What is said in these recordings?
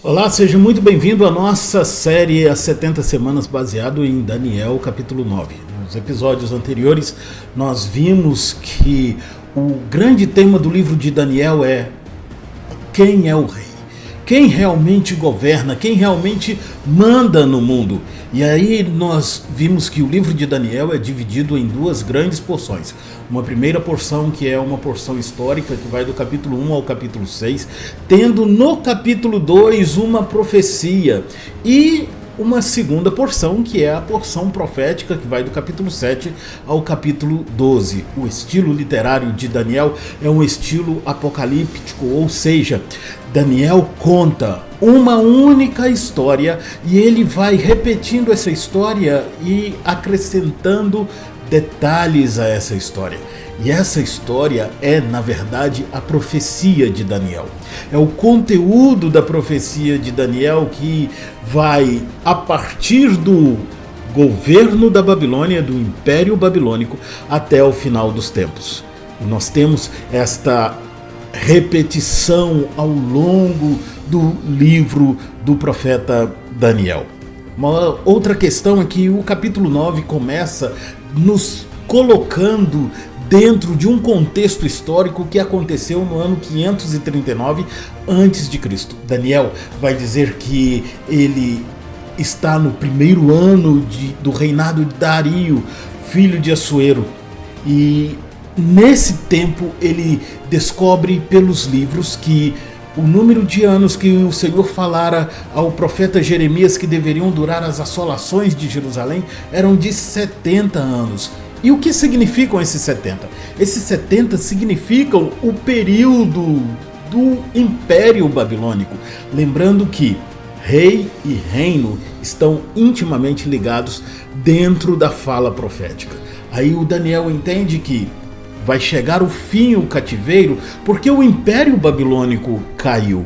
Olá, seja muito bem-vindo à nossa série As 70 Semanas, baseado em Daniel capítulo 9. Nos episódios anteriores, nós vimos que o grande tema do livro de Daniel é: quem é o rei? Quem realmente governa? Quem realmente manda no mundo? E aí nós vimos que o livro de Daniel é dividido em duas grandes porções. Uma primeira porção que é uma porção histórica que vai do capítulo 1 ao capítulo 6, tendo no capítulo 2 uma profecia, e uma segunda porção que é a porção profética que vai do capítulo 7 ao capítulo 12. O estilo literário de Daniel é um estilo apocalíptico, ou seja, Daniel conta uma única história e ele vai repetindo essa história e acrescentando detalhes a essa história. E essa história é, na verdade, a profecia de Daniel. É o conteúdo da profecia de Daniel que vai, a partir do governo da Babilônia, do Império Babilônico, até o final dos tempos. E nós temos esta repetição ao longo do livro do profeta Daniel. Uma outra questão é que o capítulo 9 começa nos colocando dentro de um contexto histórico que aconteceu no ano 539 a.C. Daniel vai dizer que ele está no primeiro ano do reinado de Dario, filho de Assuero, e nesse tempo ele descobre pelos livros que o número de anos que o Senhor falara ao profeta Jeremias que deveriam durar as assolações de Jerusalém eram de 70 anos. E o que significam esses 70? Esses 70 significam o período do Império Babilônico. Lembrando que rei e reino estão intimamente ligados dentro da fala profética. Aí o Daniel entende que vai chegar o fim, o cativeiro, porque o Império Babilônico caiu.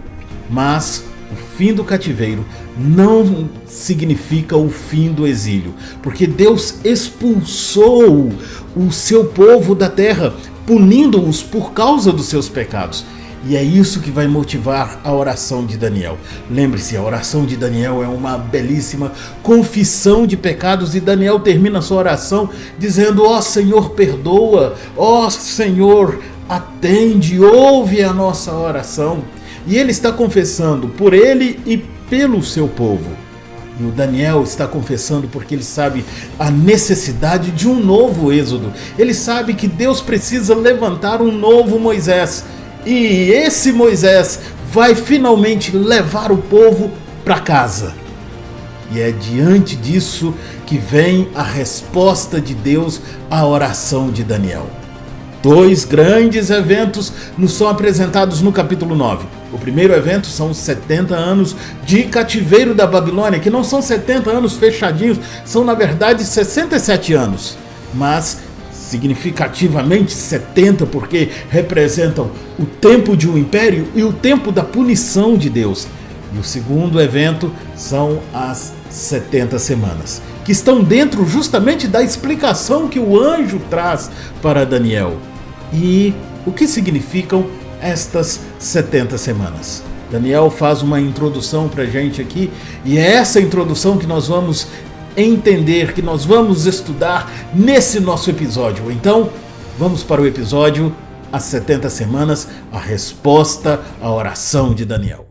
Mas o fim do cativeiro não significa o fim do exílio, porque Deus expulsou o seu povo da terra, punindo-os por causa dos seus pecados. E é isso que vai motivar a oração de Daniel. Lembre-se, a oração de Daniel é uma belíssima confissão de pecados, e Daniel termina sua oração dizendo: ó Senhor, perdoa, ó Senhor, atende, ouve a nossa oração. E ele está confessando por ele e pelo seu povo. E o Daniel está confessando porque ele sabe a necessidade de um novo êxodo. Ele sabe que Deus precisa levantar um novo Moisés. E esse Moisés vai finalmente levar o povo para casa. E é diante disso que vem a resposta de Deus à oração de Daniel. Dois grandes eventos nos são apresentados no capítulo 9. O primeiro evento são os 70 anos de cativeiro da Babilônia, que não são 70 anos fechadinhos, são na verdade 67 anos. Mas significativamente 70, porque representam o tempo de um império e o tempo da punição de Deus. E o segundo evento são as 70 semanas, que estão dentro justamente da explicação que o anjo traz para Daniel. E o que significam estas 70 semanas? Daniel faz uma introdução para a gente aqui, e é essa introdução que nós vamos entender, que nós vamos estudar nesse nosso episódio. Então, vamos para o episódio As 70 Semanas, a resposta à oração de Daniel.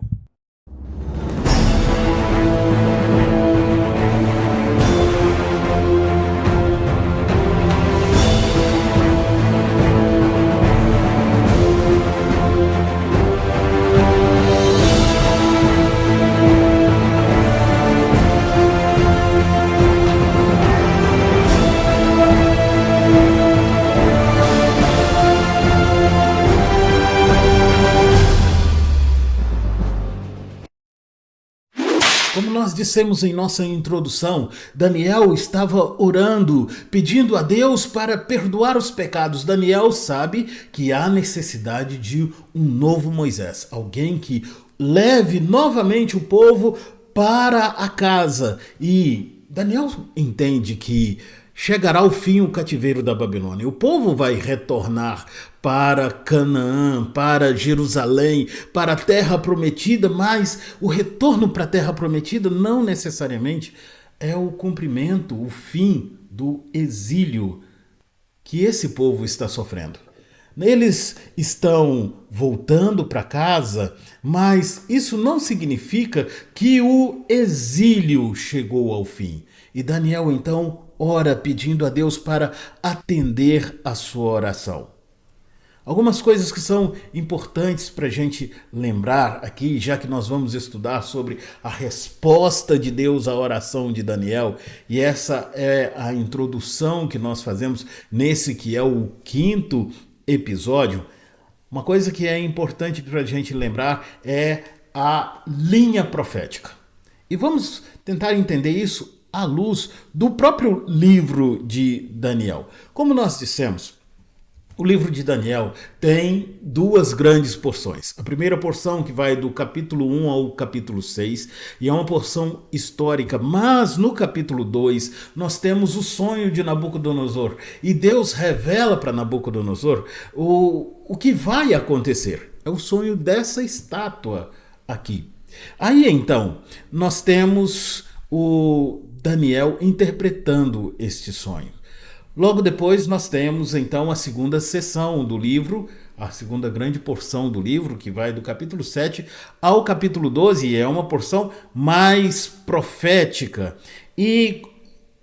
Como nós dissemos em nossa introdução, Daniel estava orando, pedindo a Deus para perdoar os pecados. Daniel sabe que há necessidade de um novo Moisés, alguém que leve novamente o povo para a casa. E Daniel entende que chegará ao fim o cativeiro da Babilônia. O povo vai retornar para Canaã, para Jerusalém, para a terra prometida, mas o retorno para a terra prometida não necessariamente é o cumprimento, o fim do exílio que esse povo está sofrendo. Eles estão voltando para casa, mas isso não significa que o exílio chegou ao fim. E Daniel então ora pedindo a Deus para atender a sua oração. Algumas coisas que são importantes para a gente lembrar aqui, já que nós vamos estudar sobre a resposta de Deus à oração de Daniel, e essa é a introdução que nós fazemos nesse que é o 5º episódio. Uma coisa que é importante para a gente lembrar é a linha profética. E vamos tentar entender isso à luz do próprio livro de Daniel. Como nós dissemos, o livro de Daniel tem 2 grandes porções. A primeira porção, que vai do capítulo 1 ao capítulo 6, e é uma porção histórica, mas no capítulo 2 nós temos o sonho de Nabucodonosor, e Deus revela para Nabucodonosor o que vai acontecer. É o sonho dessa estátua aqui. Aí então, nós temos o Daniel interpretando este sonho. Logo depois nós temos então a segunda sessão do livro, a segunda grande porção do livro, que vai do capítulo 7 ao capítulo 12, e é uma porção mais profética. E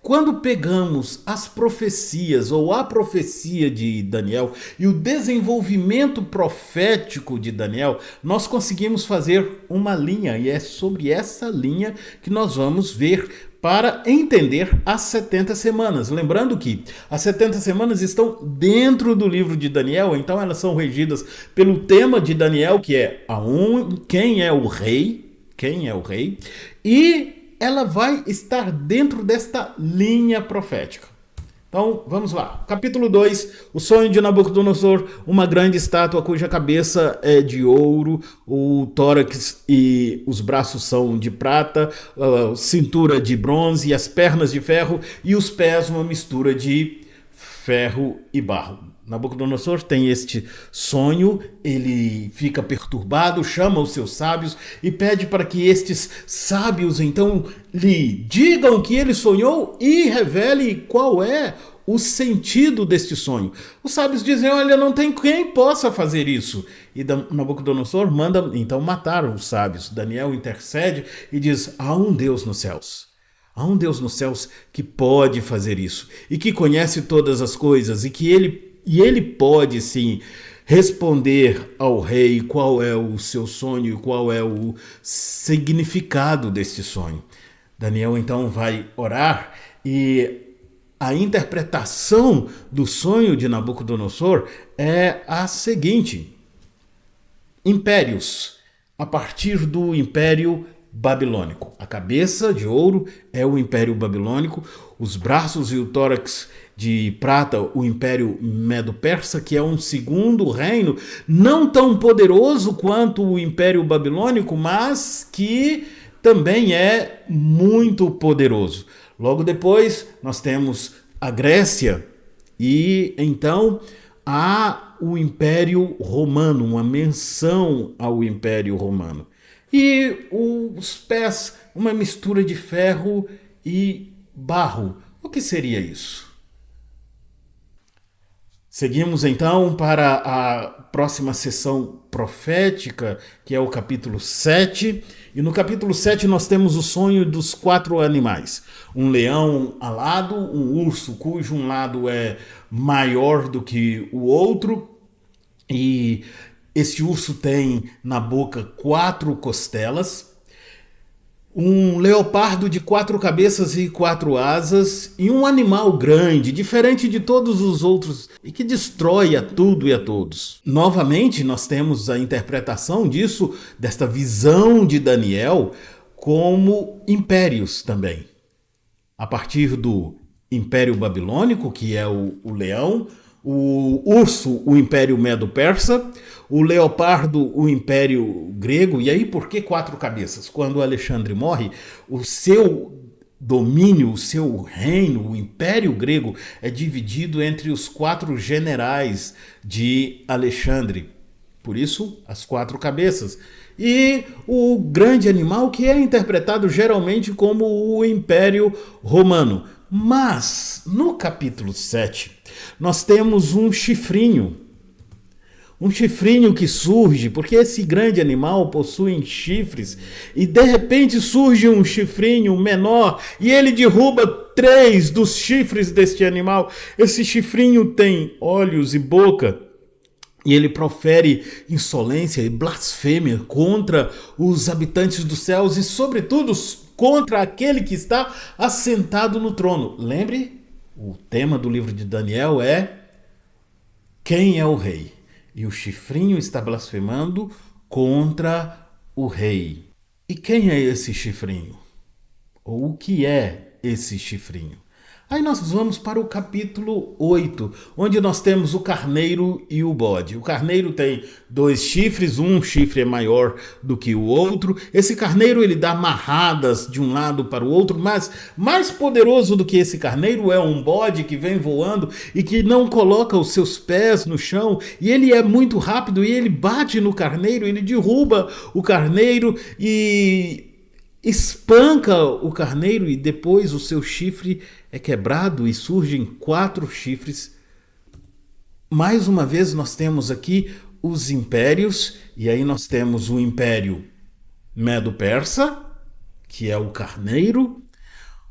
quando pegamos as profecias, ou a profecia de Daniel, e o desenvolvimento profético de Daniel, nós conseguimos fazer uma linha, e é sobre essa linha que nós vamos ver para entender as 70 semanas. Lembrando que as 70 semanas estão dentro do livro de Daniel, então elas são regidas pelo tema de Daniel, que é quem é o rei, e ela vai estar dentro desta linha profética. Então, vamos lá. Capítulo 2, o sonho de Nabucodonosor, uma grande estátua cuja cabeça é de ouro, o tórax e os braços são de prata, a cintura de bronze e as pernas de ferro, e os pés uma mistura de ferro e barro. Nabucodonosor tem este sonho, ele fica perturbado, chama os seus sábios e pede para que estes sábios então lhe digam o que ele sonhou e revele qual é o sentido deste sonho. Os sábios dizem: olha, não tem quem possa fazer isso. E Nabucodonosor manda então matar os sábios. Daniel intercede e diz: há um Deus nos céus. Há um Deus nos céus que pode fazer isso e que conhece todas as coisas e que ele pode sim responder ao rei qual é o seu sonho e qual é o significado deste sonho. Daniel então vai orar e a interpretação do sonho de Nabucodonosor é a seguinte: impérios, a partir do Império Babilônico. A cabeça de ouro é o Império Babilônico, os braços e o tórax de prata, o Império Medo-Persa, que é um segundo reino, não tão poderoso quanto o Império Babilônico, mas que também é muito poderoso. Logo depois, nós temos a Grécia e então há o Império Romano, uma menção ao Império Romano. E os pés, uma mistura de ferro e barro. O que seria isso? Seguimos então para a próxima sessão profética, que é o capítulo 7. E no capítulo 7 nós temos o sonho dos 4 animais. Um leão alado, um urso cujo um lado é maior do que o outro. E esse urso tem na boca 4 costelas. Um leopardo de 4 cabeças e 4 asas, e um animal grande, diferente de todos os outros, e que destrói a tudo e a todos. Novamente, nós temos a interpretação disso, desta visão de Daniel, como impérios também. A partir do Império Babilônico, que é o leão, o urso, o Império Medo-Persa, o leopardo, o Império Grego. E aí, por que 4 cabeças? Quando Alexandre morre, o seu domínio, o seu reino, o Império Grego, é dividido entre os 4 generais de Alexandre. Por isso, as 4 cabeças. E o grande animal, que é interpretado geralmente como o Império Romano. Mas, no capítulo 7, nós temos um chifrinho. Um chifrinho que surge, porque esse grande animal possui chifres, e de repente surge um chifrinho menor e ele derruba 3 dos chifres deste animal. Esse chifrinho tem olhos e boca, e ele profere insolência e blasfêmia contra os habitantes dos céus e, sobretudo, contra aquele que está assentado no trono. Lembre, o tema do livro de Daniel é: quem é o rei? E o chifrinho está blasfemando contra o rei. E quem é esse chifrinho? Ou o que é esse chifrinho? Aí nós vamos para o capítulo 8, onde nós temos o carneiro e o bode. O carneiro tem 2 chifres, um chifre é maior do que o outro. Esse carneiro ele dá marradas de um lado para o outro, mas mais poderoso do que esse carneiro é um bode que vem voando e que não coloca os seus pés no chão, e ele é muito rápido e ele bate no carneiro, ele derruba o carneiro e espanca o carneiro, e depois o seu chifre é quebrado e surgem 4 chifres. Mais uma vez nós temos aqui os impérios, e aí nós temos o Império Medo-Persa, que é o carneiro,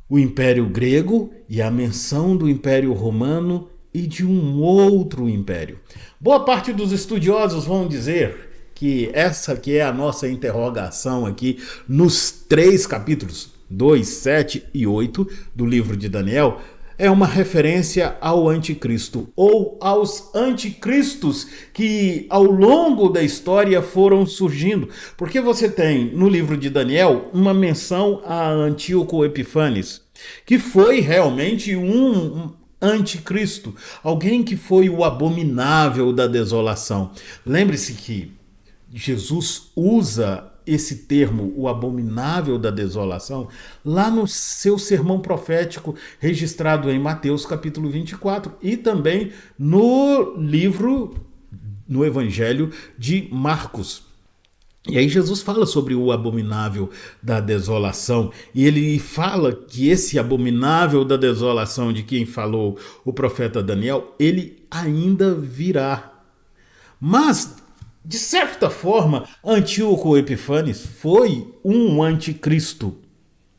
o Império Grego e a menção do Império Romano e de um outro império. Boa parte dos estudiosos vão dizer que essa que é a nossa interrogação aqui nos 3 capítulos, 2, 7 e 8 do livro de Daniel, é uma referência ao anticristo, ou aos anticristos que ao longo da história foram surgindo. Porque você tem no livro de Daniel uma menção a Antíoco Epifanes, que foi realmente um anticristo, alguém que foi o abominável da desolação. Lembre-se que Jesus usa esse termo, o abominável da desolação, lá no seu sermão profético registrado em Mateus capítulo 24 e também no Evangelho de Marcos. E aí Jesus fala sobre o abominável da desolação, e ele fala que esse abominável da desolação de quem falou o profeta Daniel, ele ainda virá. Mas, de certa forma, Antíoco Epifanes foi um anticristo,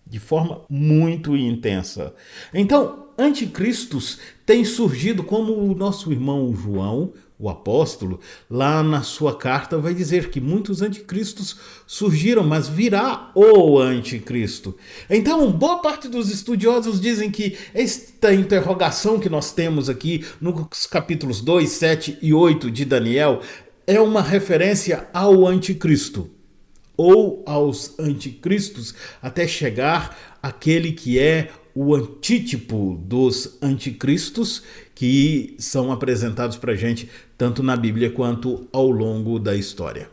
de forma muito intensa. Então, anticristos têm surgido, como o nosso irmão João, o apóstolo, lá na sua carta vai dizer que muitos anticristos surgiram, mas virá o anticristo. Então, boa parte dos estudiosos dizem que esta interrogação que nós temos aqui nos capítulos 2, 7 e 8 de Daniel é uma referência ao anticristo, ou aos anticristos, até chegar àquele que é o antítipo dos anticristos, que são apresentados para a gente tanto na Bíblia quanto ao longo da história.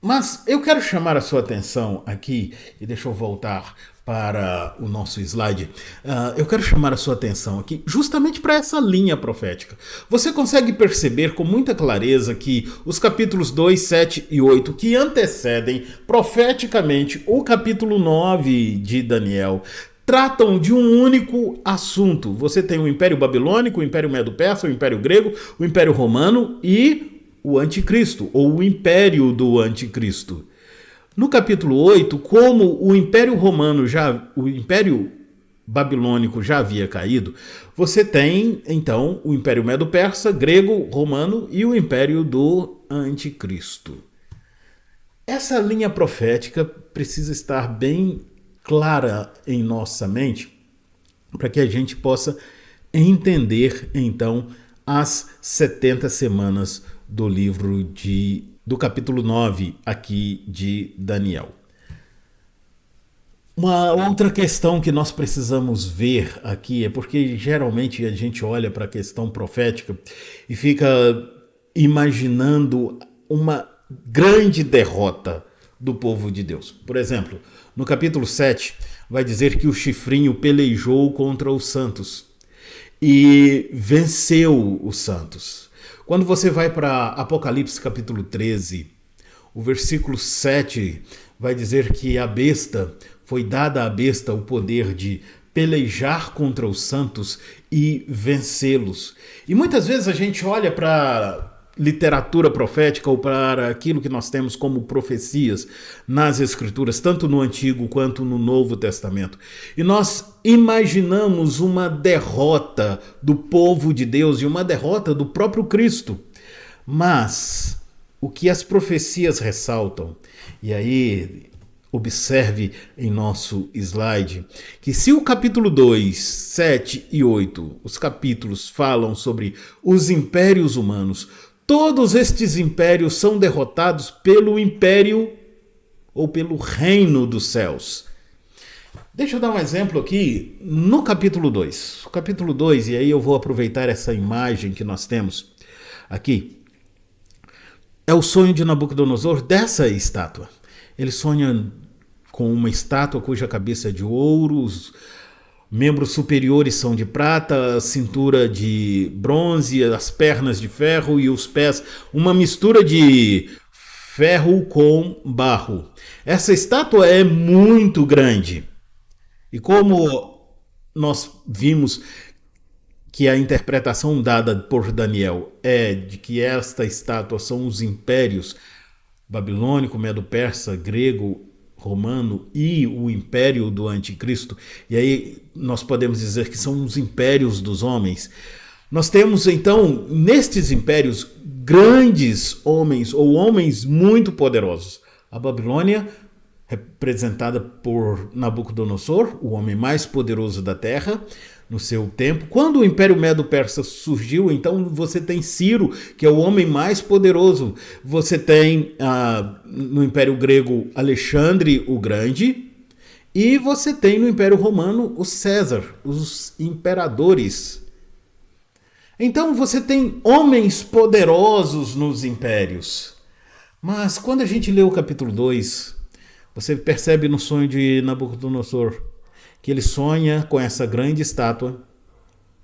Mas eu quero chamar a sua atenção aqui, e deixa eu voltar para o nosso slide. Eu quero chamar a sua atenção aqui justamente para essa linha profética. Você consegue perceber com muita clareza que os capítulos 2, 7 e 8, que antecedem profeticamente o capítulo 9 de Daniel, tratam de um único assunto. Você tem o Império Babilônico, o Império Medo-Persa, o Império Grego, o Império Romano e o Anticristo, ou o Império do Anticristo. No capítulo 8, como o Império Babilônico já havia caído, você tem, então, o Império Medo-Persa, Grego, Romano e o Império do Anticristo. Essa linha profética precisa estar bem clara em nossa mente para que a gente possa entender, então, as 70 semanas do livro do capítulo 9 aqui de Daniel. Uma outra questão que nós precisamos ver aqui é porque geralmente a gente olha para a questão profética e fica imaginando uma grande derrota do povo de Deus. Por exemplo, no capítulo 7, vai dizer que o chifrinho pelejou contra os santos e venceu os santos. Quando você vai para Apocalipse capítulo 13, o versículo 7 vai dizer que a besta, foi dada à besta o poder de pelejar contra os santos e vencê-los. E muitas vezes a gente olha para literatura profética ou para aquilo que nós temos como profecias nas Escrituras, tanto no Antigo quanto no Novo Testamento. E nós imaginamos uma derrota do povo de Deus e uma derrota do próprio Cristo. Mas o que as profecias ressaltam, e aí observe em nosso slide, que se o capítulo 2, 7 e 8, os capítulos falam sobre os impérios humanos, todos estes impérios são derrotados pelo império ou pelo reino dos céus. Deixa eu dar um exemplo aqui no capítulo 2. O capítulo 2, e aí eu vou aproveitar essa imagem que nós temos aqui, é o sonho de Nabucodonosor dessa estátua. Ele sonha com uma estátua cuja cabeça é de ouro, os membros superiores são de prata, a cintura de bronze, as pernas de ferro e os pés, uma mistura de ferro com barro. Essa estátua é muito grande. E como nós vimos que a interpretação dada por Daniel é de que esta estátua são os impérios babilônico, medo-persa, grego, romano e o império do anticristo, e aí nós podemos dizer que são os impérios dos homens. Nós temos então nestes impérios grandes homens ou homens muito poderosos. A Babilônia, representada por Nabucodonosor, o homem mais poderoso da terra no seu tempo. Quando o Império Medo-Persa surgiu, então você tem Ciro, que é o homem mais poderoso. Você tem no Império Grego Alexandre o Grande, e você tem no Império Romano o César, os imperadores. Então você tem homens poderosos nos impérios. Mas quando a gente lê o capítulo 2, você percebe no sonho de Nabucodonosor que ele sonha com essa grande estátua,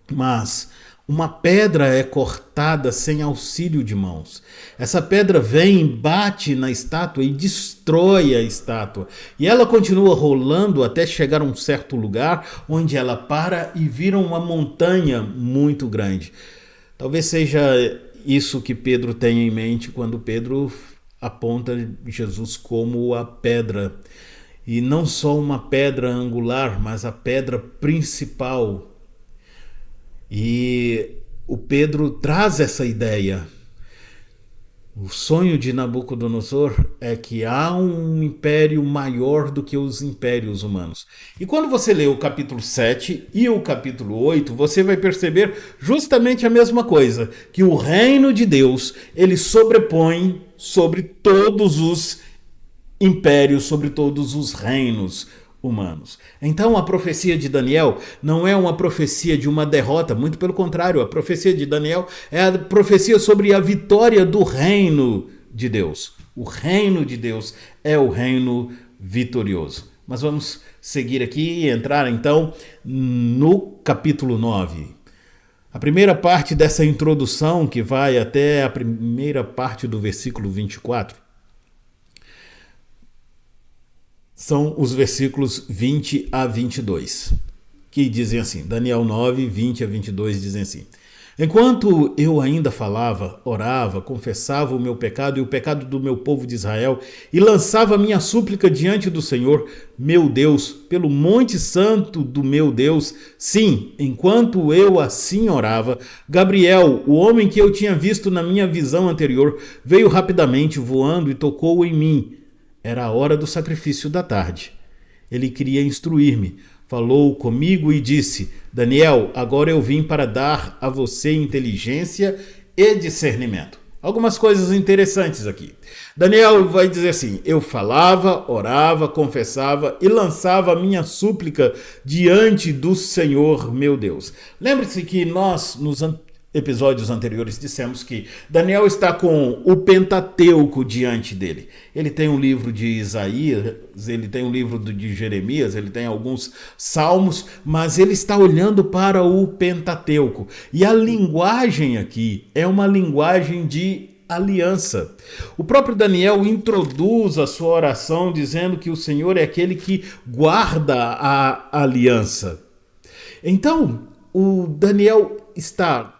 mas uma pedra é cortada sem auxílio de mãos. Essa pedra vem, bate na estátua e destrói a estátua. E ela continua rolando até chegar a um certo lugar onde ela para e vira uma montanha muito grande. Talvez seja isso que Pedro tem em mente quando Pedro aponta Jesus como a pedra. E não só uma pedra angular, mas a pedra principal. E o Pedro traz essa ideia. O sonho de Nabucodonosor é que há um império maior do que os impérios humanos. E quando você lê o capítulo 7 e o capítulo 8, você vai perceber justamente a mesma coisa, que o reino de Deus, ele sobrepõe sobre todos os impérios, sobre todos os reinos humanos. Então a profecia de Daniel não é uma profecia de uma derrota, muito pelo contrário, a profecia de Daniel é a profecia sobre a vitória do reino de Deus. O reino de Deus é o reino vitorioso. Mas vamos seguir aqui e entrar então no capítulo 9. A primeira parte dessa introdução, que vai até a primeira parte do versículo 24, são os versículos 20 a 22, que dizem assim, Daniel 9, 20 a 22 dizem assim: Enquanto eu ainda falava, orava, confessava o meu pecado e o pecado do meu povo de Israel, e lançava minha súplica diante do Senhor, meu Deus, pelo monte santo do meu Deus, sim, enquanto eu assim orava, Gabriel, o homem que eu tinha visto na minha visão anterior, veio rapidamente voando e tocou em mim. Era a hora do sacrifício da tarde. Ele queria instruir-me. Falou comigo e disse: Daniel, agora eu vim para dar a você inteligência e discernimento. Algumas coisas interessantes aqui. Daniel vai dizer assim: eu falava, orava, confessava e lançava a minha súplica diante do Senhor meu Deus. Lembre-se que nós, nos episódios anteriores dissemos que Daniel está com o Pentateuco diante dele. Ele tem um livro de Isaías, ele tem um livro de Jeremias, ele tem alguns salmos, mas ele está olhando para o Pentateuco. E a linguagem aqui é uma linguagem de aliança. O próprio Daniel introduz a sua oração dizendo que o Senhor é aquele que guarda a aliança. Então, o Daniel está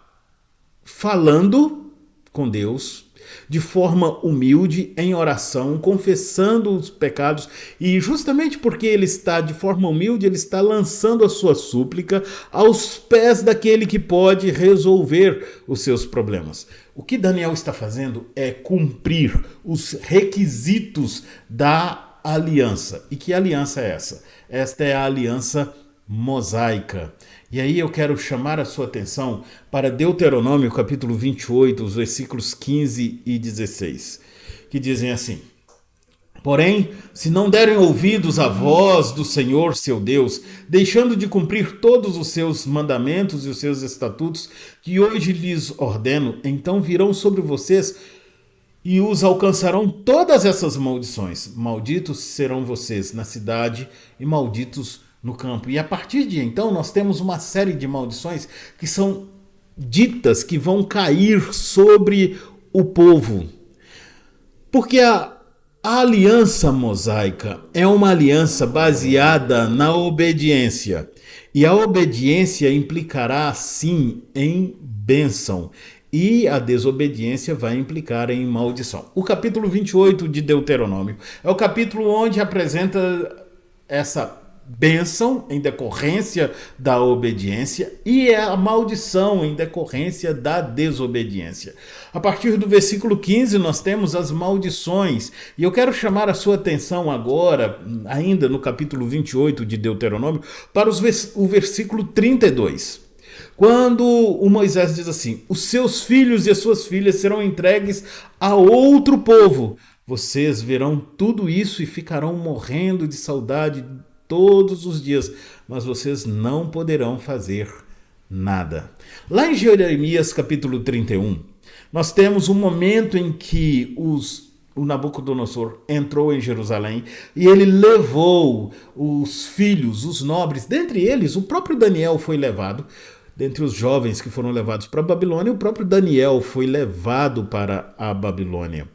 falando com Deus de forma humilde, em oração, confessando os pecados, e justamente porque ele está de forma humilde, ele está lançando a sua súplica aos pés daquele que pode resolver os seus problemas. O que Daniel está fazendo é cumprir os requisitos da aliança. E que aliança é essa? Esta é a aliança mosaica. E aí eu quero chamar a sua atenção para Deuteronômio capítulo 28, os versículos 15 e 16, que dizem assim: porém, se não derem ouvidos à voz do Senhor seu Deus, deixando de cumprir todos os seus mandamentos e os seus estatutos, que hoje lhes ordeno, então virão sobre vocês e os alcançarão todas essas maldições. Malditos serão vocês na cidade e malditos no campo. E a partir de então nós temos uma série de maldições que são ditas que vão cair sobre o povo. Porque a aliança mosaica é uma aliança baseada na obediência. E a obediência implicará sim em bênção. E a desobediência vai implicar em maldição. O capítulo 28 de Deuteronômio é o capítulo onde apresenta essa bênção em decorrência da obediência e a maldição em decorrência da desobediência. A partir do versículo 15 nós temos as maldições, e eu quero chamar a sua atenção agora, ainda no capítulo 28 de Deuteronômio, para o versículo 32. Quando o Moisés diz assim: os seus filhos e as suas filhas serão entregues a outro povo, vocês verão tudo isso e ficarão morrendo de saudade todos os dias, mas vocês não poderão fazer nada. Lá em Jeremias capítulo 31, nós temos um momento em que o Nabucodonosor entrou em Jerusalém e ele levou os filhos, os nobres, dentre eles o próprio Daniel foi levado. Dentre os jovens que foram levados para a Babilônia, o próprio Daniel foi levado para a Babilônia.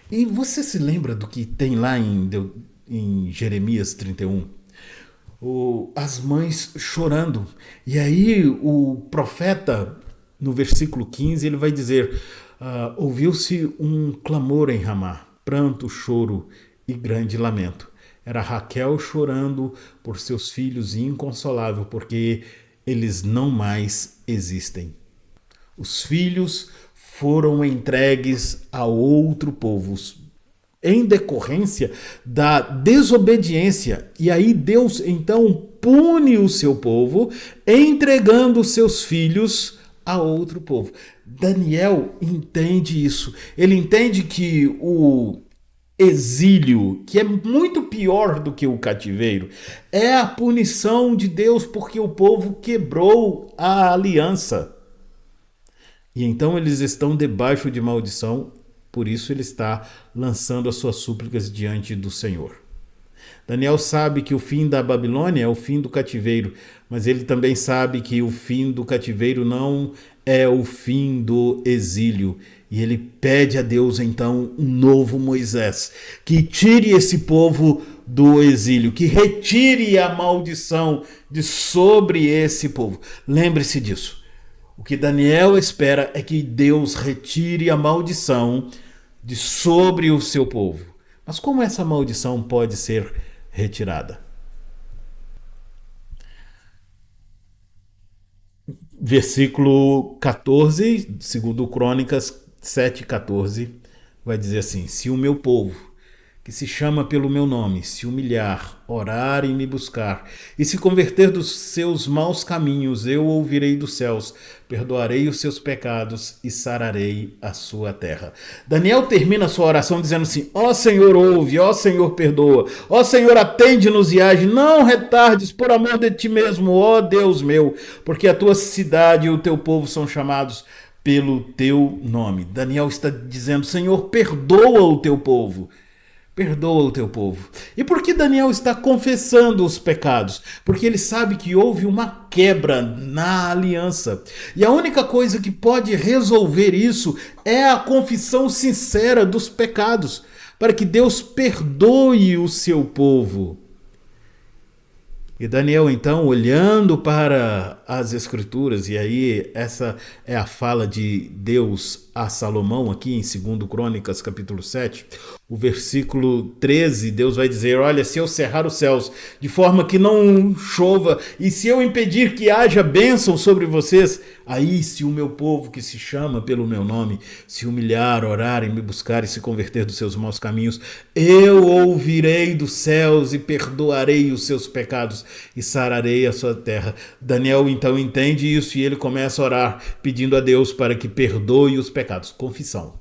E você se lembra do que tem lá em Jeremias 31? As mães chorando. E aí o profeta, no versículo 15, ele vai dizer: ouviu-se um clamor em Ramá, pranto, choro e grande lamento. Era Raquel chorando por seus filhos e inconsolável, porque eles não mais existem. Os filhos foram entregues a outro povo, em decorrência da desobediência. E aí Deus então pune o seu povo, entregando os seus filhos a outro povo. Daniel entende isso. Ele entende que o exílio, que é muito pior do que o cativeiro, é a punição de Deus porque o povo quebrou a aliança. E então eles estão debaixo de maldição. Por isso ele está lançando as suas súplicas diante do Senhor. Daniel sabe que o fim da Babilônia é o fim do cativeiro, mas ele também sabe que o fim do cativeiro não é o fim do exílio. E ele pede a Deus então um novo Moisés, que tire esse povo do exílio, que retire a maldição de sobre esse povo. Lembre-se disso. O que Daniel espera é que Deus retire a maldição de sobre o seu povo. Mas como essa maldição pode ser retirada? Versículo 14, segundo Crônicas 7,14, vai dizer assim: se o meu povo, que se chama pelo meu nome, se humilhar, orar e me buscar, e se converter dos seus maus caminhos, eu ouvirei dos céus, perdoarei os seus pecados e sararei a sua terra. Daniel termina a sua oração dizendo assim: ó Senhor, ouve, ó Senhor, perdoa, ó Senhor, atende-nos e age, não retardes por amor de ti mesmo, ó Deus meu, porque a tua cidade e o teu povo são chamados pelo teu nome. Daniel está dizendo: Senhor, perdoa o teu povo. Perdoa o teu povo. E por que Daniel está confessando os pecados? Porque ele sabe que houve uma quebra na aliança. E a única coisa que pode resolver isso é a confissão sincera dos pecados, para que Deus perdoe o seu povo. E Daniel, então, olhando para as Escrituras, e aí essa é a fala de Deus a Salomão aqui em 2 Crônicas, capítulo 7, o versículo 13, Deus vai dizer: olha, se eu cerrar os céus de forma que não chova, e se eu impedir que haja bênção sobre vocês, aí se o meu povo que se chama pelo meu nome se humilhar, orar e me buscar e se converter dos seus maus caminhos, eu ouvirei dos céus e perdoarei os seus pecados e sararei a sua terra. Daniel então entende isso e ele começa a orar pedindo a Deus para que perdoe os pecados. Confissão.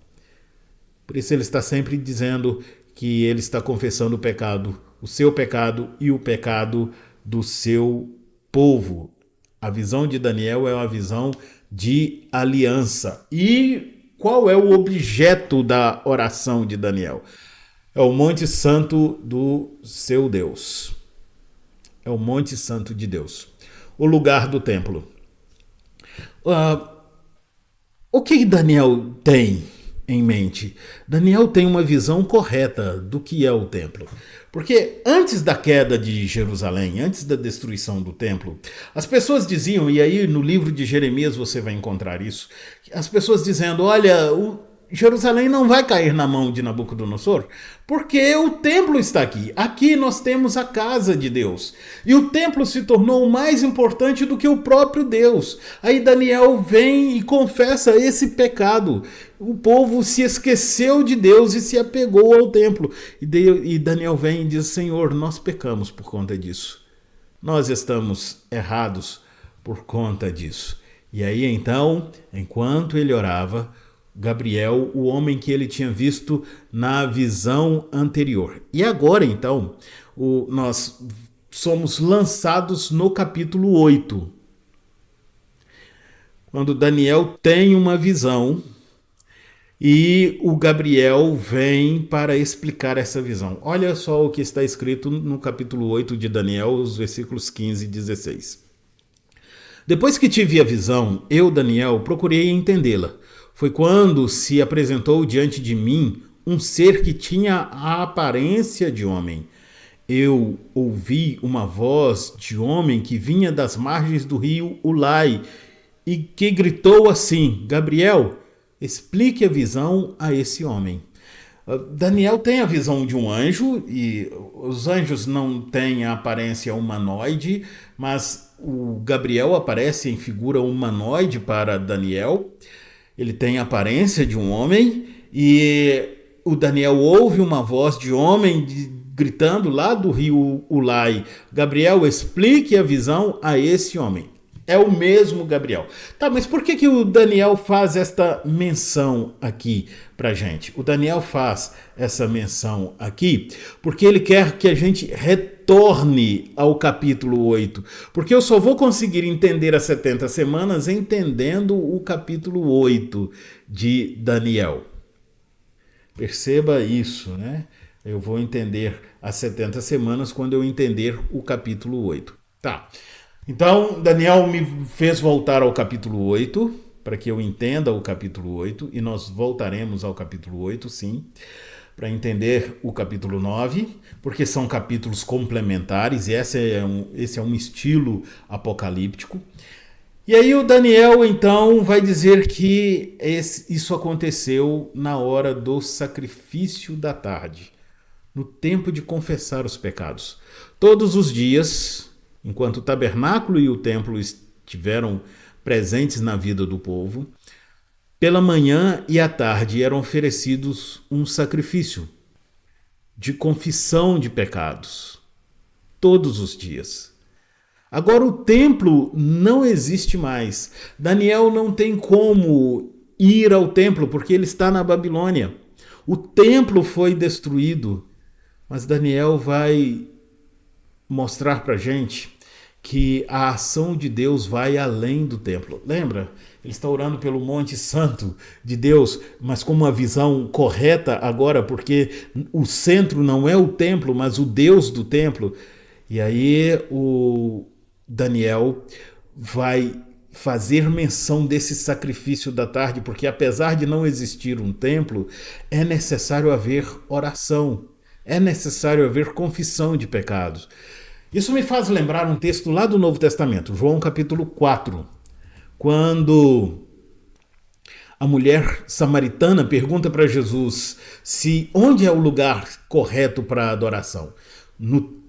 Por isso ele está sempre dizendo que ele está confessando o pecado, o seu pecado e o pecado do seu povo. A visão de Daniel é uma visão de aliança. E qual é o objeto da oração de Daniel? É o Monte Santo do seu Deus. É o Monte Santo de Deus. O lugar do templo. O que Daniel tem em mente? Daniel tem uma visão correta do que é o templo. Porque antes da queda de Jerusalém, antes da destruição do templo, as pessoas diziam, e aí no livro de Jeremias você vai encontrar isso, as pessoas dizendo: olha, Jerusalém não vai cair na mão de Nabucodonosor, porque o templo está aqui. Aqui nós temos a casa de Deus. E o templo se tornou mais importante do que o próprio Deus. Aí Daniel vem e confessa esse pecado. O povo se esqueceu de Deus e se apegou ao templo. E Daniel vem e diz: Senhor, nós pecamos por conta disso. Nós estamos errados por conta disso. E aí então, enquanto ele orava, Gabriel, o homem que ele tinha visto na visão anterior. E agora, então, nós somos lançados no capítulo 8. Quando Daniel tem uma visão e o Gabriel vem para explicar essa visão. Olha só o que está escrito no capítulo 8 de Daniel, os versículos 15 e 16. Depois que tive a visão, eu, Daniel, procurei entendê-la. Foi quando se apresentou diante de mim um ser que tinha a aparência de homem. Eu ouvi uma voz de homem que vinha das margens do rio Ulai e que gritou assim: Gabriel, explique a visão a esse homem. Daniel tem a visão de um anjo, e os anjos não têm a aparência humanoide, mas o Gabriel aparece em figura humanoide para Daniel. Ele tem a aparência de um homem e o Daniel ouve uma voz de homem gritando lá do rio Ulai: Gabriel, explique a visão a esse homem. É o mesmo Gabriel. Tá, mas por que o Daniel faz esta menção aqui pra gente? O Daniel faz essa menção aqui porque ele quer que a gente retorne ao capítulo 8. Porque eu só vou conseguir entender as 70 semanas entendendo o capítulo 8 de Daniel. Perceba isso, né? Eu vou entender as 70 semanas quando eu entender o capítulo 8. Tá. Então, Daniel me fez voltar ao capítulo 8, para que eu entenda o capítulo 8, e nós voltaremos ao capítulo 8, sim, para entender o capítulo 9, porque são capítulos complementares, e esse é um estilo apocalíptico. E aí o Daniel, então, vai dizer que isso aconteceu na hora do sacrifício da tarde, no tempo de confessar os pecados. Todos os dias, enquanto o tabernáculo e o templo estiveram presentes na vida do povo, pela manhã e à tarde eram oferecidos um sacrifício de confissão de pecados, todos os dias. Agora o templo não existe mais. Daniel não tem como ir ao templo porque ele está na Babilônia. O templo foi destruído, mas Daniel vai mostrar para a gente que a ação de Deus vai além do templo. Lembra? Ele está orando pelo Monte Santo de Deus, mas com uma visão correta agora, porque o centro não é o templo, mas o Deus do templo. E aí o Daniel vai fazer menção desse sacrifício da tarde, porque apesar de não existir um templo, é necessário haver oração, é necessário haver confissão de pecados. Isso me faz lembrar um texto lá do Novo Testamento, João capítulo 4, quando a mulher samaritana pergunta para Jesus onde é o lugar correto para a adoração. No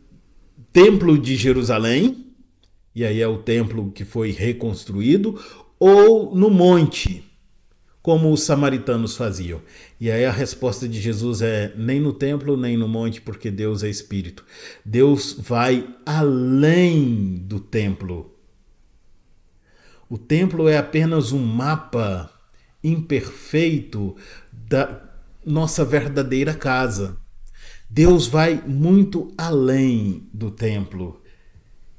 templo de Jerusalém, e aí é o templo que foi reconstruído, ou no monte, como os samaritanos faziam. E aí a resposta de Jesus é: nem no templo, nem no monte, porque Deus é espírito. Deus vai além do templo. O templo é apenas um mapa imperfeito da nossa verdadeira casa. Deus vai muito além do templo.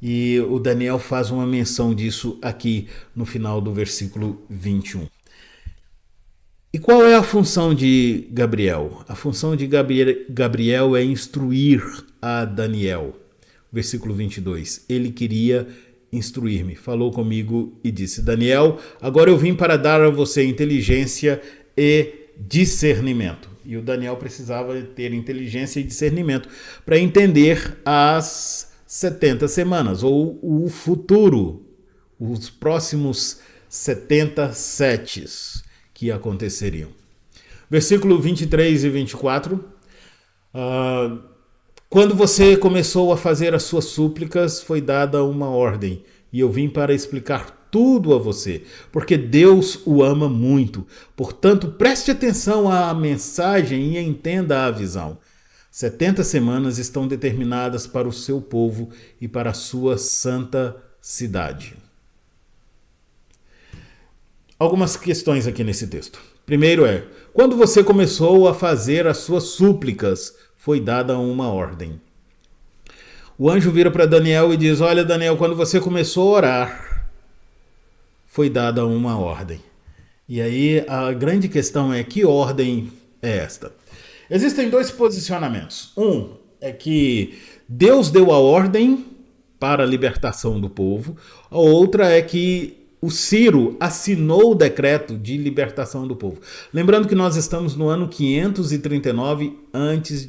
E o Daniel faz uma menção disso aqui no final do versículo 21. E qual é a função de Gabriel? A função de Gabriel é instruir a Daniel. Versículo 22. Ele queria instruir-me, falou comigo e disse: Daniel, agora eu vim para dar a você inteligência e discernimento. E o Daniel precisava ter inteligência e discernimento para entender as 70 semanas, ou o futuro, os próximos 70 setes que aconteceriam. Versículo 23 e 24. Quando você começou a fazer as suas súplicas, foi dada uma ordem, e eu vim para explicar tudo a você, porque Deus o ama muito. Portanto, preste atenção à mensagem e entenda a visão. 70 semanas estão determinadas para o seu povo e para a sua santa cidade. Algumas questões aqui nesse texto. Primeiro quando você começou a fazer as suas súplicas, foi dada uma ordem. O anjo vira para Daniel e diz: olha, Daniel, quando você começou a orar, foi dada uma ordem. E aí a grande questão é: que ordem é esta? Existem dois posicionamentos. Um é que Deus deu a ordem para a libertação do povo. A outra é que o Ciro assinou o decreto de libertação do povo. Lembrando que nós estamos no ano 539 a.C.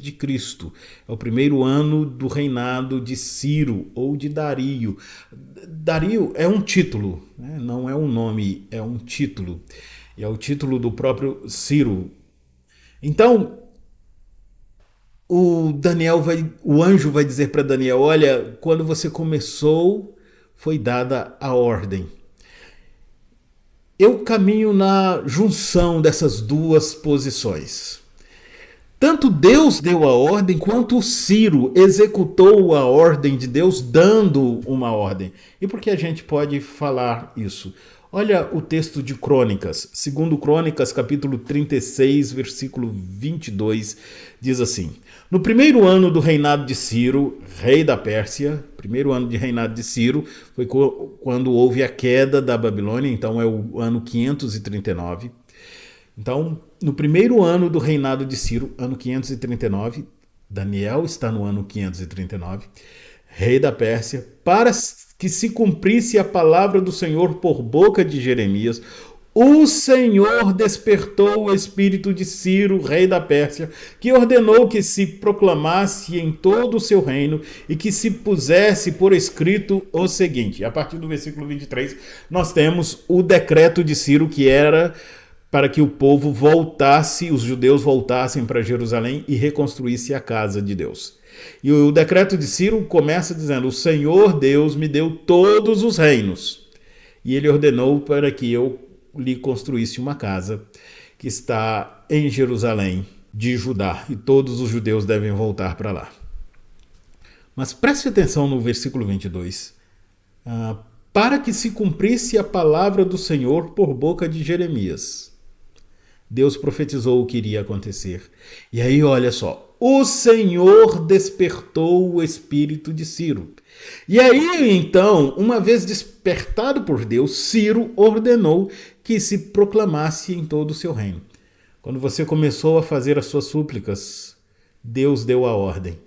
É o primeiro ano do reinado de Ciro ou de Dario. Dario é um título, né? Não é um nome, é um título. E é o título do próprio Ciro. Então, o anjo vai dizer para Daniel: olha, quando você começou, foi dada a ordem. Eu caminho na junção dessas duas posições. Tanto Deus deu a ordem, quanto o Ciro executou a ordem de Deus, dando uma ordem. E por que a gente pode falar isso? Olha o texto de Crônicas. Segundo Crônicas, capítulo 36, versículo 22, diz assim: no primeiro ano do reinado de Ciro, rei da Pérsia, primeiro ano de reinado de Ciro, foi quando houve a queda da Babilônia, então é o ano 539. Então, no primeiro ano do reinado de Ciro, ano 539, Daniel está no ano 539, rei da Pérsia, para que se cumprisse a palavra do Senhor por boca de Jeremias, o Senhor despertou o espírito de Ciro, rei da Pérsia, que ordenou que se proclamasse em todo o seu reino e que se pusesse por escrito o seguinte. A partir do versículo 23, nós temos o decreto de Ciro, que era para que o povo voltasse, os judeus voltassem para Jerusalém e reconstruísse a casa de Deus. E o decreto de Ciro começa dizendo: o Senhor Deus me deu todos os reinos, e ele ordenou para que eu lhe construísse uma casa que está em Jerusalém de Judá, e todos os judeus devem voltar para lá. Mas preste atenção no versículo 22. Para que se cumprisse a palavra do Senhor por boca de Jeremias. Deus profetizou o que iria acontecer. E aí, olha só, o Senhor despertou o espírito de Ciro. E aí, então, uma vez despertado por Deus, Ciro ordenou que se proclamasse em todo o seu reino. Quando você começou a fazer as suas súplicas, Deus deu a ordem.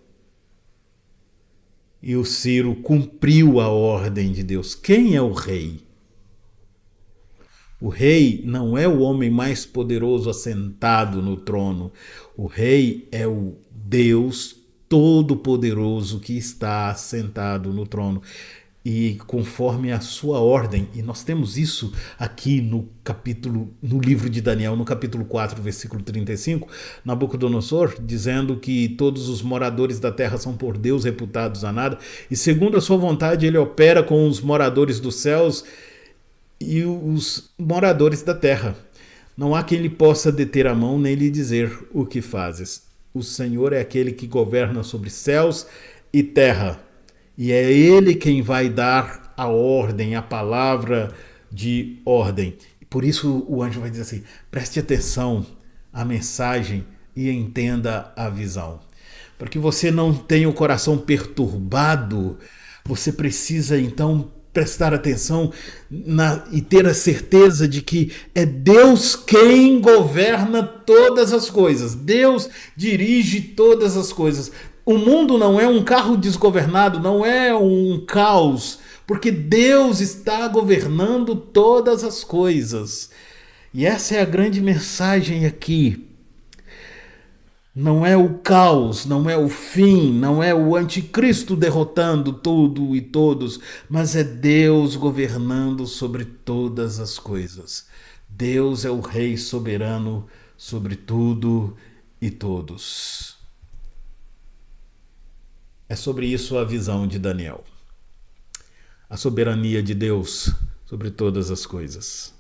E o Ciro cumpriu a ordem de Deus. Quem é o rei? O rei não é o homem mais poderoso assentado no trono. O rei é o Deus Todo-Poderoso que está assentado no trono. E conforme a sua ordem, e nós temos isso aqui no livro de Daniel, no capítulo 4, versículo 35, Nabucodonosor, dizendo que todos os moradores da terra são por Deus reputados a nada, e segundo a sua vontade ele opera com os moradores dos céus e os moradores da terra. Não há quem lhe possa deter a mão nem lhe dizer o que fazes. O Senhor é aquele que governa sobre céus e terra. E é Ele quem vai dar a ordem, a palavra de ordem. Por isso o anjo vai dizer assim, preste atenção à mensagem e entenda a visão. Para que você não tenha o coração perturbado, você precisa então prestar atenção e ter a certeza de que é Deus quem governa todas as coisas. Deus dirige todas as coisas. O mundo não é um carro desgovernado, não é um caos, porque Deus está governando todas as coisas. E essa é a grande mensagem aqui. Não é o caos, não é o fim, não é o anticristo derrotando tudo e todos, mas é Deus governando sobre todas as coisas. Deus é o Rei soberano sobre tudo e todos. É sobre isso a visão de Daniel. A soberania de Deus sobre todas as coisas.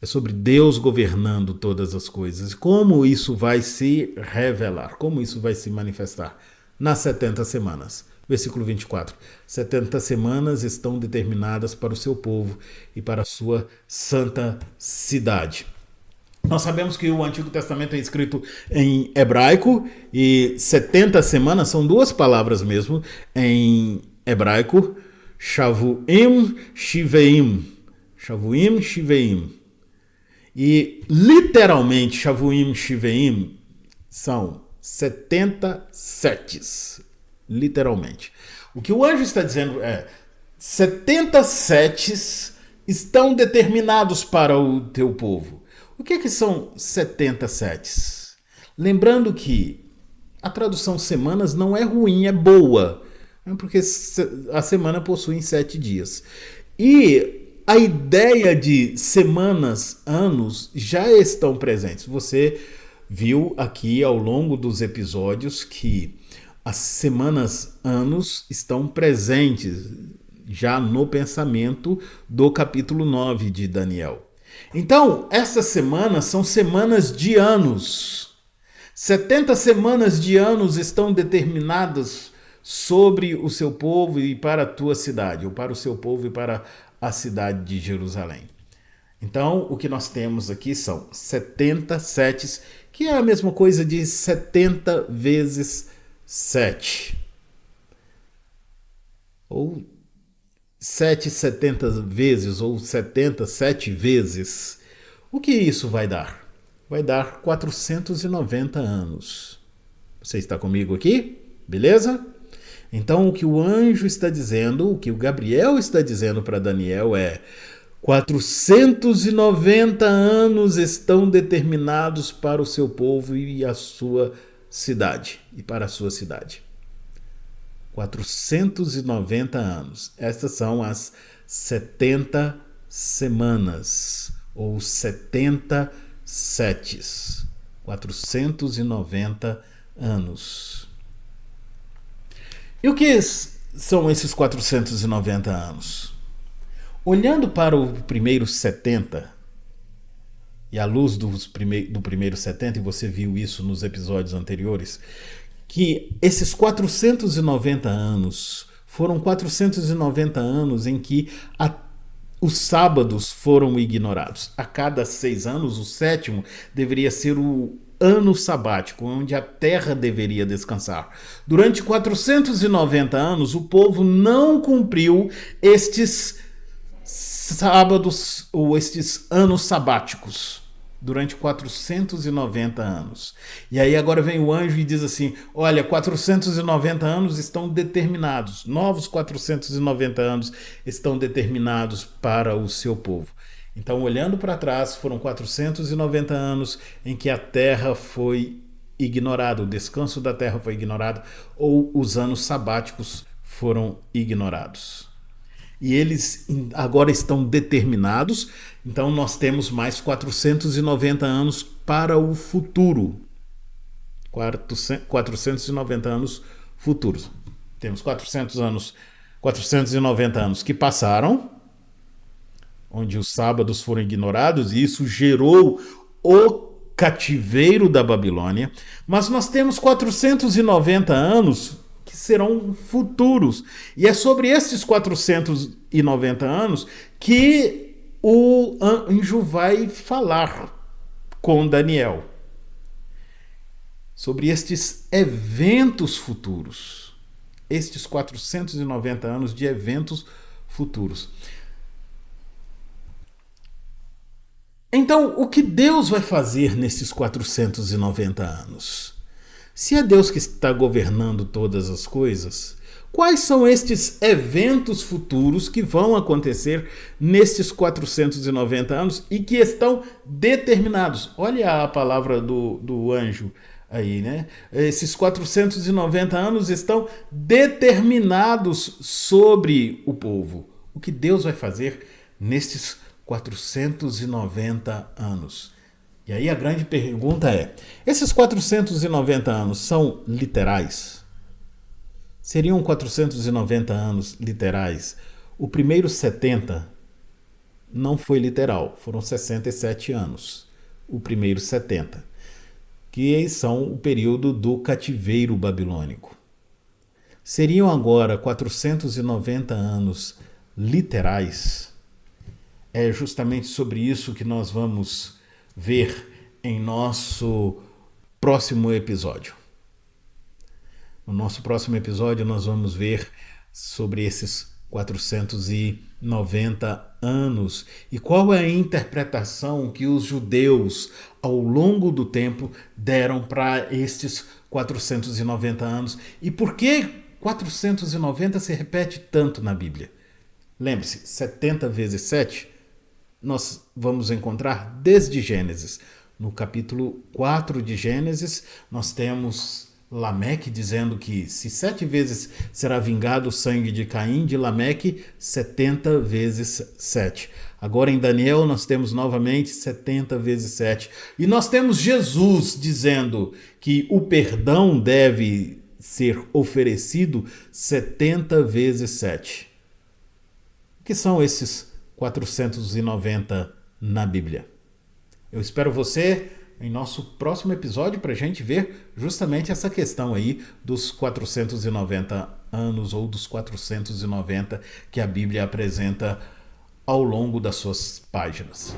É sobre Deus governando todas as coisas. Como isso vai se revelar? Como isso vai se manifestar? Nas 70 semanas. Versículo 24. 70 semanas estão determinadas para o seu povo e para a sua santa cidade. Nós sabemos que o Antigo Testamento é escrito em hebraico e 70 semanas são duas palavras mesmo em hebraico. Shavuim, Shiveim. Shavuim, Shiveim. E literalmente, Shavuim, Shiveim são 70 setes. Literalmente. O que o anjo está dizendo é 70 setes estão determinados para o teu povo. O que são 70 setes? Lembrando que a tradução semanas não é ruim, é boa. Porque a semana possui 7 dias. E a ideia de semanas, anos, já estão presentes. Você viu aqui ao longo dos episódios que as semanas, anos estão presentes já no pensamento do capítulo 9 de Daniel. Então, essas semanas são semanas de anos. 70 semanas de anos estão determinadas sobre o seu povo e para a tua cidade, ou para o seu povo e para a cidade de Jerusalém. Então, o que nós temos aqui são 70 setes, que é a mesma coisa de 70 vezes 7. Ou 7, 70 vezes, ou 70, 7 vezes. O que isso vai dar? Vai dar 490 anos. Você está comigo aqui? Beleza? Então, o que o anjo está dizendo, o que o Gabriel está dizendo para Daniel é 490 anos estão determinados para o seu povo e a sua cidade, e para a sua cidade. 490 anos. Estas são as 70 semanas, ou 70 setes. 490 anos. E o que são esses 490 anos? Olhando para o primeiro 70, e à luz do primeiro 70, e você viu isso nos episódios anteriores, que esses 490 anos foram 490 anos em que os sábados foram ignorados. A cada 6 anos, o sétimo deveria ser o ano sabático, onde a terra deveria descansar. Durante 490 anos, o povo não cumpriu estes sábados ou estes anos sabáticos. Durante 490 anos. E aí agora vem o anjo e diz assim: olha, 490 anos estão determinados, novos 490 anos estão determinados para o seu povo. Então, olhando para trás, foram 490 anos em que a terra foi ignorada, o descanso da terra foi ignorado, ou os anos sabáticos foram ignorados. E eles agora estão determinados, então nós temos mais 490 anos para o futuro. 490 anos futuros. Temos 490 anos que passaram, onde os sábados foram ignorados, e isso gerou o cativeiro da Babilônia. Mas nós temos 490 anos que serão futuros. E é sobre esses 490 anos que o anjo vai falar com Daniel. Sobre estes eventos futuros. Estes 490 anos de eventos futuros. Então, o que Deus vai fazer nesses 490 anos? Se é Deus que está governando todas as coisas, quais são estes eventos futuros que vão acontecer nestes 490 anos e que estão determinados? Olha a palavra do anjo aí, né? Esses 490 anos estão determinados sobre o povo. O que Deus vai fazer nestes 490 anos? E aí a grande pergunta é: esses 490 anos são literais? Seriam 490 anos literais? O primeiro 70 não foi literal, foram 67 anos. O primeiro 70, que são o período do cativeiro babilônico. Seriam agora 490 anos literais? É justamente sobre isso que nós vamos ver em nosso próximo episódio. No nosso próximo episódio nós vamos ver sobre esses 490 anos e qual é a interpretação que os judeus ao longo do tempo deram para estes 490 anos e por que 490 se repete tanto na Bíblia. Lembre-se, 70 vezes 7 nós vamos encontrar desde Gênesis. No capítulo 4 de Gênesis, nós temos Lameque dizendo que se 7 vezes será vingado o sangue de Caim, de Lameque, 70 vezes 7. Agora em Daniel nós temos novamente 70 vezes 7. E nós temos Jesus dizendo que o perdão deve ser oferecido 70 vezes 7. O que são esses 490 na Bíblia? Eu espero você em nosso próximo episódio para a gente ver justamente essa questão aí dos 490 anos ou dos 490 que a Bíblia apresenta ao longo das suas páginas.